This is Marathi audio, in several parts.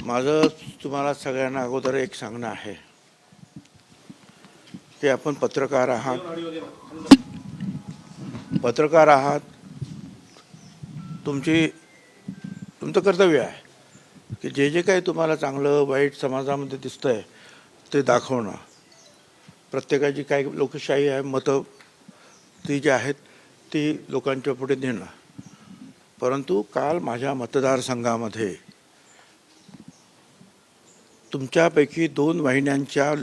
माझं तुम्हाला सगळ्यांना अगोदर एक सांगणं आहे की आपण पत्रकार आहात. तुमचं कर्तव्य आहे की जे जे काही तुम्हाला चांगलं वाईट समाजामध्ये दिसतंय ते दाखवणं. प्रत्येकाची काही लोकशाही आहे, मतं ती जी आहेत ती लोकांच्या पुढे नेणं. परंतु काल माझ्या मतदारसंघामध्ये तुमच्यापैकी 2 वाहिन्यांच्या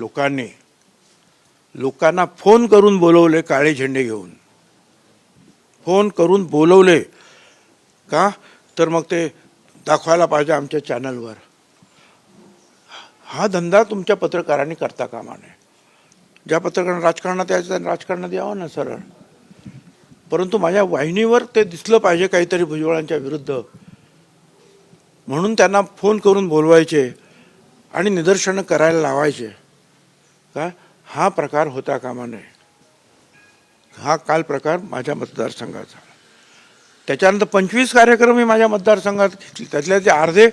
लोकांना फोन करून बोलवले, काळे झेंडे घेऊन फोन करून बोलवले. का तर मग ते दाखवायला पाहिजे आमच्या चॅनलवर. हा धंदा तुमच्या पत्रकारांनी करता कामा नये. ज्या पत्रकारांना राजकारणात यायचं त्यांनी राजकारणात यावं ना सरळ. परंतु माझ्या वाहिनीवर ते दिसलं पाहिजे काहीतरी भुजबळांच्या विरुद्ध, म्हणून त्यांना फोन करून बोलवायचे आणि निदर्शनं करायला लावायचे. का हा प्रकार होता कामा नये. हा काल प्रकार माझ्या मतदारसंघात झाला. त्याच्यानंतर 25 कार्यक्रम मी माझ्या मतदारसंघात घेतले. त्यातले ते अर्धे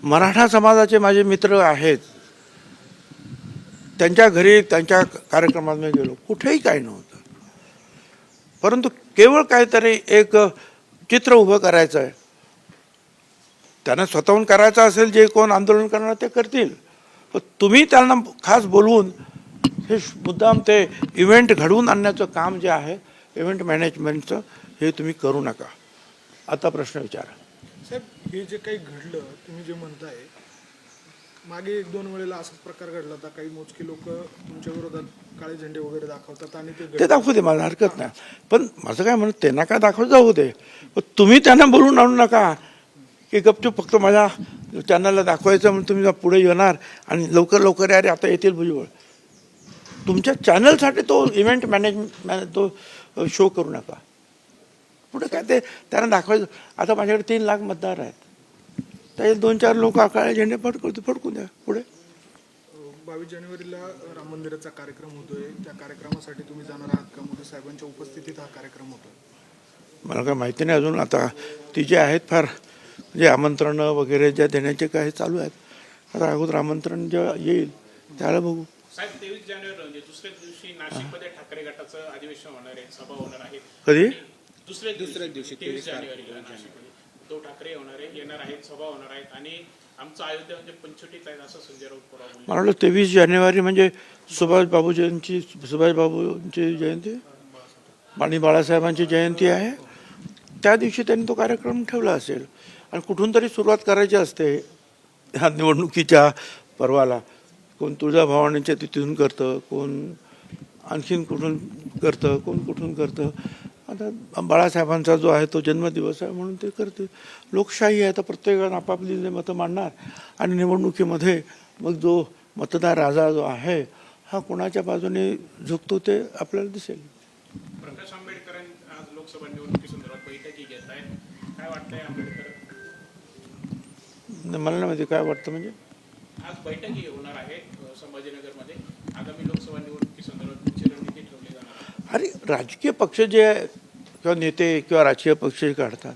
मराठा समाजाचे माझे मित्र आहेत. त्यांच्या घरी त्यांच्या कार्यक्रमात मी गेलो, कुठेही काही नव्हतं. परंतु केवळ काहीतरी एक चित्र उभं करायचं आहे. त्यांना स्वतःहून करायचं असेल, जे कोण आंदोलन करणार ते करतील. पण तुम्ही त्यांना खास बोलवून हे मुद्दाम ते इव्हेंट घडवून आणण्याचं काम जे आहे, इव्हेंट मॅनेजमेंटचं, हे तुम्ही करू नका. आता प्रश्न विचारा. साहेब, हे जे काही घडलं तुम्ही जे म्हणताय, मागे 1-2 वेळेला असाच प्रकार घडला होता. काही मोजके लोक तुमच्या विरोधात काळे झेंडे वगैरे दाखवतात आणि ते दाखवू दे, मला हरकत नाही. पण माझं काय म्हणत, त्यांना काय दाखवत जाऊ दे, पण तुम्ही त्यांना बोलून आणू नका की गपचूप फक्त माझ्या चॅनलला दाखवायचं म्हणून तुम्ही पुढे येणार आणि लवकर अरे आता येतील भुजबळ. तुमच्या चॅनलसाठी तो इव्हेंट मॅनेजमेंट तो शो करू नका. पुढे काय ते त्यांना दाखवायचं. आता माझ्याकडे 3 लाख मतदार आहेत. त्याचे 2-4 लोक काळे झेंडे फडकून द्या पुढे. 22 जानेवारीला राम मंदिराचा कार्यक्रम होतोय. त्या कार्यक्रमासाठी तुम्ही जाणार आहात का? मोदी साहेबांच्या उपस्थितीत हा कार्यक्रम होतोय. मला काय माहिती नाही अजून. आता ती जे आहेत फार म्हणजे आमंत्रणं वगैरे ज्या देण्याचे काय चालू आहेत. आता अगोदर आमंत्रण जेव्हा येईल त्याला बघू. साहेब, 23 जानेवारी म्हणजे दुसऱ्याच दिवशी नाशिकमध्ये ठाकरे गटाचं अधिवेशन होणार आहे, सभा होणार आहे. कधी? दुसऱ्याच दिवशी 23 जानेवारीला नाशिकमध्ये उद्धव ठाकरे येणार आहेत, सभा होणार आहेत आणि आमचं अयोध्या म्हणजे पंचवटीत आहे असं संजय राऊत पुरावा. मला वाटलं 23 जानेवारी म्हणजे सुभाष बाबूंची जयंती आणि बाळासाहेबांची जयंती आहे. त्या दिवशी त्यांनी तो कार्यक्रम ठेवला असेल. आणि कुठून तरी सुरुवात करायची असते ह्या निवडणुकीच्या पर्वाला. कोण तुळजाभवानीच्या तिथून करतं, कोण आणखीन कुठून करतं, कोण कुठून करतं. आता बाळासाहेबांचा जो आहे तो जन्मदिवस आहे म्हणून ते करते. लोकशाही आहे, तर प्रत्येकानं आपापली मतं मांडणार आणि निवडणुकीमध्ये मग जो मतदार राजा जो आहे हा कोणाच्या बाजूने झुकतो ते आपल्याला दिसेल. प्रकाश आंबेडकर आज लोकसभा निवडणुकीसंदर्भात बैठकी घेत आहेत. काय वाटतंय आंबेडकर? मला नाही माहिती काय वाटतं. म्हणजे आज बैठकी होणार आहे संभाजीनगरमध्ये. आगामी लोकसभा निवडणुकीसंदर्भात तुमची रणनीती ठरवली जाणार आहे. अरे, राजकीय पक्ष जे किंवा नेते किंवा राजकीय पक्ष काढतात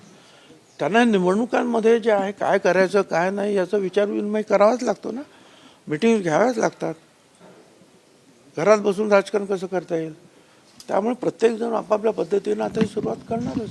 त्यांना निवडणुकांमध्ये जे आहे काय करायचं काय नाही याचा विचार विनिमय करावाच लागतो ना. मिटिंग घ्याव्याच लागतात. घरात बसून राजकारण कसं करता येईल. त्यामुळे प्रत्येकजण आपापल्या पद्धतीनं आता सुरुवात करणारच.